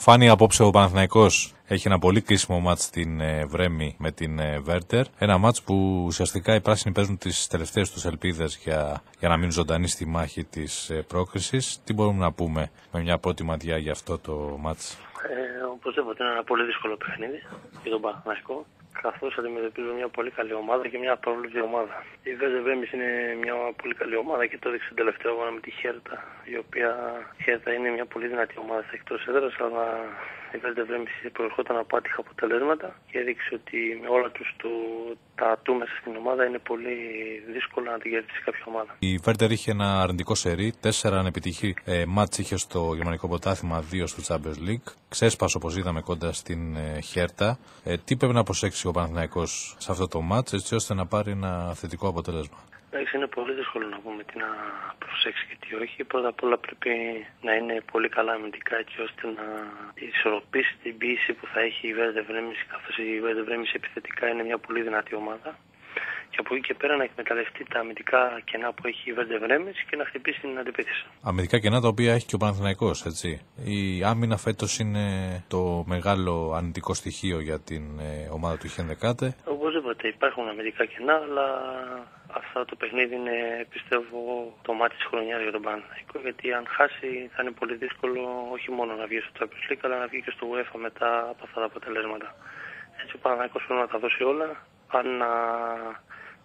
Φάνη, απόψε ο Παναθηναϊκός έχει ένα πολύ κρίσιμο μάτς στην Βρέμη με την Βέρτερ. Ένα μάτς που ουσιαστικά οι πράσινοι παίζουν τις τελευταίες τους ελπίδες για να μείνουν ζωντανοί στη μάχη της πρόκρισης. Τι μπορούμε να πούμε με μια πρώτη ματιά για αυτό το μάτς? Οπωσδήποτε είναι ένα πολύ δύσκολο παιχνίδι για τον Παναθηναϊκό, καθώς αντιμετωπίζουμε μια πολύ καλή ομάδα και μια απρόβλεπτη ομάδα. Η Βέρτερ Βρέμης είναι μια πολύ καλή ομάδα και το έδειξε τον τελευταίο αγώνα με τη Χέρτα, η οποία Χέρτα είναι μια πολύ δυνατή ομάδα εκτός έδρας, αλλά η Βέρτερ Βρέμης προερχόταν από άτυχα αποτελέσματα και έδειξε ότι με όλα τους τα ατού μέσα στην ομάδα είναι πολύ δύσκολο να την κερδίσει κάποια ομάδα. Η Βέρτερ είχε ένα αρνητικό σερί, 4 ανεπιτυχή μάτς είχε στο γερμανικό πρωτάθλημα, 2 στο Champions League. Ξέσπασε, όπως είδαμε, κοντά στην Χέρτα. Τι πρέπει να προσέξει ο Παναθηναϊκός σε αυτό το μάτς, έτσι ώστε να πάρει ένα θετικό αποτέλεσμα? Είναι πολύ δύσκολο να πούμε τι να προσέξει και τι όχι. Πρώτα απ' όλα πρέπει να είναι πολύ καλά αμυντικά, έτσι ώστε να ισορροπήσει την πίεση που θα έχει η Βέρτερ Βρέμης, καθώς η Βέρτερ Βρέμης επιθετικά είναι μια πολύ δυνατή ομάδα. Και από εκεί και πέρα να εκμεταλλευτεί τα αμυντικά κενά που έχει η Βέρτερ Βρέμης και να χτυπήσει την αντεπίθεση. Αμυντικά κενά τα οποία έχει και ο Παναθηναϊκός, έτσι. Η άμυνα φέτος είναι το μεγάλο αρνητικό στοιχείο για την ομάδα του Χενδεκάτε. Οπωσδήποτε υπάρχουν αμυντικά κενά, αλλά αυτό το παιχνίδι είναι, πιστεύω, το μάτι της χρονιάς για τον Παναθηναϊκό, γιατί αν χάσει θα είναι πολύ δύσκολο όχι μόνο να βγει στο Champions League, αλλά να βγει και στο UEFA μετά από αυτά τα αποτελέσματα. Έτσι ο Παναθηναϊκός πρέπει να τα δώσει όλα,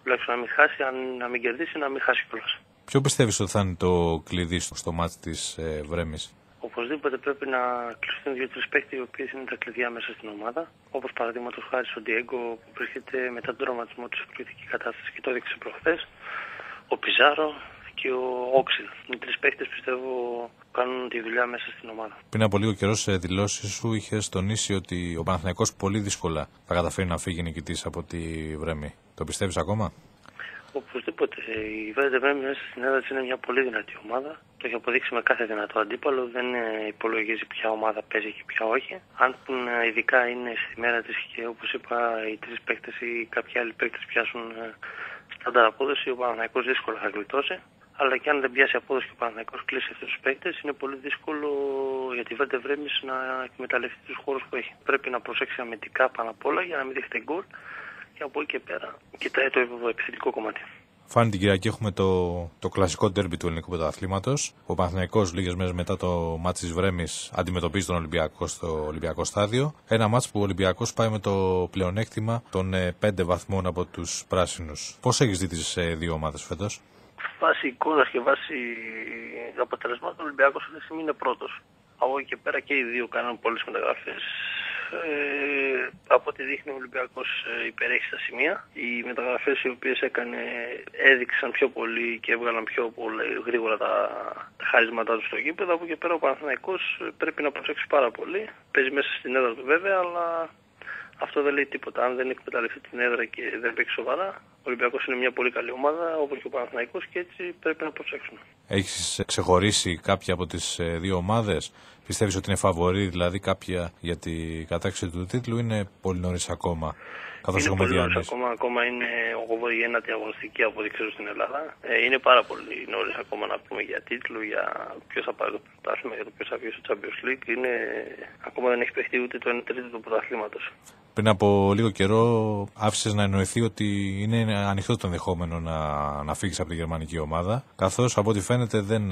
τουλάχιστον να μην χάσει, αν να μην κερδίσει, να μην χάσει κιόλας. Ποιο πιστεύεις ότι θα είναι το κλειδί στο μάτς της Βρέμης? Οπωσδήποτε πρέπει να κλειστούν 2-3 παίκτες οι οποίοι είναι τα κλειδιά μέσα στην ομάδα. Όπως παραδείγματος χάρη ο Ντιέγκο που βρίσκεται μετά τον τραυματισμό του σε κριτική κατάσταση και το έδειξε προχθές. Ο Πιζάρο και ο Όξιλ. Οι 3 παίκτες πιστεύω κάνουν τη δουλειά μέσα στην ομάδα. Πριν από λίγο καιρό σε δηλώσεις σου είχες τονίσει ότι ο Παναθηναϊκός πολύ δύσκολα θα καταφέρει να φύγει νικητής από τη Βρέμη. Το πιστεύεις ακόμα? Οπωσδήποτε. Η Βέρτερ Βρέμη μέσα στην έδρα της είναι μια πολύ δυνατή ομάδα. Το έχει αποδείξει με κάθε δυνατό αντίπαλο. Δεν υπολογίζει ποια ομάδα παίζει και ποια όχι. Αν ειδικά είναι στη μέρα της και όπως είπα οι 3 παίκτες ή κάποιοι άλλοι παίκτες πιάσουν στάνταρ απόδοση, ο Παναθηναϊκός δύσκολα θα γλιτώσει. Αλλά και αν δεν πιάσει απόδοση και ο Παναθηναϊκός κλείσει αυτούς τους παίκτες, είναι πολύ δύσκολο για τη Βέρτερ Βρέμης να εκμεταλλευτεί τους χώρους που έχει. Πρέπει να προσέξει αμυντικά πάνω απ' όλα για να μην δέχεται γκολ. Και από εκεί και πέρα κοιτάει το επιθετικό κομμάτι. Φάνη, την Κυριακή έχουμε το κλασικό ντέρμπι του ελληνικού πρωταθλήματος. Ο Παναθηναϊκός λίγες μέρες μετά το μάτς της Βρέμης αντιμετωπίζει τον Ολυμπιακό στο Ολυμπιακό Στάδιο. Ένα μάτς που ο Ολυμπιακός πάει με το πλεονέκτημα των 5 βαθμών από τους πράσινους. Πώς έχεις δει τις δύο ομάδες φέτος? Βάσει εικόνας και βάσει αποτελεσμάτων, ο Ολυμπιακός αυτή τη στιγμή είναι πρώτος. Από εκεί και πέρα και οι δύο κάνουν πολλές μεταγραφές. Από ό,τι δείχνει ο Ολυμπιακός υπερέχει στα σημεία. Οι μεταγραφές οι οποίες έκανε έδειξαν πιο πολύ και έβγαλαν πιο πολύ γρήγορα τα χαρίσματά του στο γήπεδο. Από εκεί και πέρα ο Παναθηναϊκός πρέπει να προσέξει πάρα πολύ. Παίζει μέσα στην έδρα του βέβαια, αλλά αυτό δεν λέει τίποτα. Αν δεν εκμεταλλευτεί την έδρα και δεν παίξει σοβαρά, ο Ολυμπιακός είναι μια πολύ καλή ομάδα, όπως και ο Παναθηναϊκός, και έτσι πρέπει να προσέξουμε. Έχεις ξεχωρίσει κάποια από τις δύο ομάδες? Πιστεύεις ότι είναι φαβορί, δηλαδή κάποια για την κατάκτηση του τίτλου, είναι πολύ νωρίς ακόμα? Είναι πολύ νωρίς ακόμα είναι 89η αγωνιστική από ό,τι ξέρω στην Ελλάδα. Είναι πάρα πολύ νωρίς ακόμα να πούμε για τίτλο, για ποιος θα πάρει το πρωτάθλημα, για το ποιος θα βγει στο Champions League. Ακόμα δεν έχει παιχτεί ούτε το 1/3 του πρωταθλήματος. Πριν από λίγο καιρό άφησες να εννοηθεί ότι είναι ανοιχτό το ενδεχόμενο να φύγεις από τη γερμανική ομάδα, καθώς από ό,τι φαίνεται δεν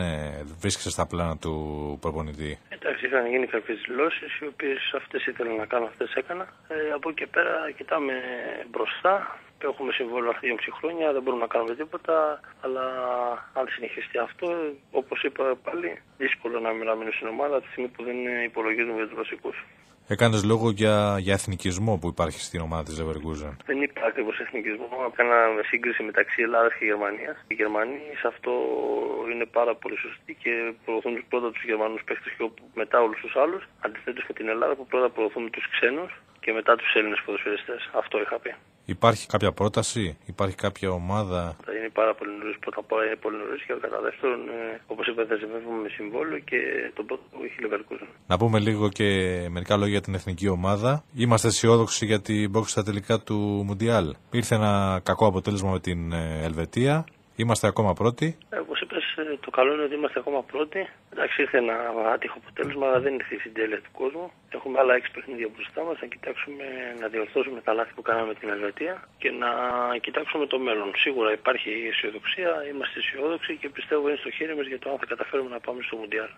βρίσκεσαι στα πλάνα του προπονητή. Εντάξει, είχαν γίνει κάποιες δηλώσεις, οι οποίες αυτές ήθελα να κάνω, αυτές έκανα. Από εκεί και πέρα κοιτάμε μπροστά. Έχουμε συμβόλαιο 2,5 χρόνια, δεν μπορούμε να κάνουμε τίποτα, αλλά αν συνεχιστεί αυτό, όπως είπα πάλι, δύσκολο να μείνουν στην ομάδα τη στιγμή που δεν υπολογίζουμε για τους βασικούς. Έκανες λόγο για εθνικισμό που υπάρχει στην ομάδα της Leverkusen. Δεν είπα ακριβώς εθνικισμό, έκανα σύγκριση μεταξύ Ελλάδας και Γερμανίας. Οι Γερμανοί σε αυτό είναι πάρα πολύ σωστοί και προωθούν πρώτα τους Γερμανούς παίκτες και μετά όλους τους άλλους. Αντιθέτως με την Ελλάδα που πρώτα προωθούν τους ξένους και μετά τους Έλληνες ποδοσφαιριστές. Αυτό είχα πει. Υπάρχει κάποια πρόταση, υπάρχει κάποια ομάδα? Είναι πάρα πολύ νωρίς, πρώτα απ' όλα είναι πολύ νωρίς και κατά δεύτερον, όπως είπα, θα ζευγεύουμε με συμβόλαιο και τον πρώτο που έχει Leverkusen. Να πούμε λίγο και μερικά λόγια για την εθνική ομάδα. Είμαστε αισιόδοξοι για την πρόκριση στα τελικά του Μουντιάλ. Ήρθε ένα κακό αποτέλεσμα με την Ελβετία. Είμαστε ακόμα πρώτοι. Όπως είπα, Παίρνοντας, το καλό είναι ότι είμαστε ακόμα πρώτοι. Εντάξει, ήρθε ένα άτυχο αποτέλεσμα, αλλά δεν ήρθε η συντέλεια του κόσμου. Έχουμε άλλα 6 παιχνίδια μπροστά μας. Θα κοιτάξουμε να διορθώσουμε τα λάθη που κάναμε με την Ελβετία και να κοιτάξουμε το μέλλον. Σίγουρα υπάρχει αισιοδοξία, είμαστε αισιόδοξοι και πιστεύω είναι στο χέρι μας για το αν θα καταφέρουμε να πάμε στο Μουντιάλ.